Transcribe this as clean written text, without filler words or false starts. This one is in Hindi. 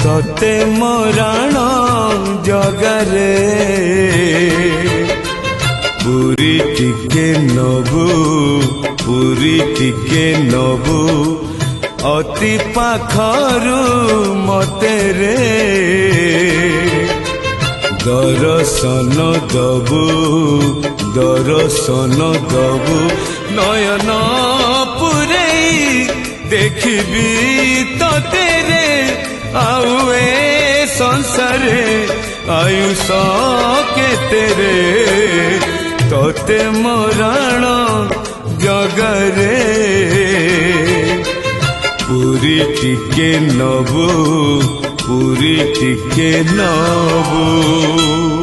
तोते मरण जगारे पुरी टिके नबु पुरी टिके नबु अति पाखरु मते रे दर्शन दबु दर्शन दबु नयन पुरे देखबी तोते रे आउए संसारे आयुष केते रे तोते मरण जगरे पुरी टिके नबु पुरी टिके नबु।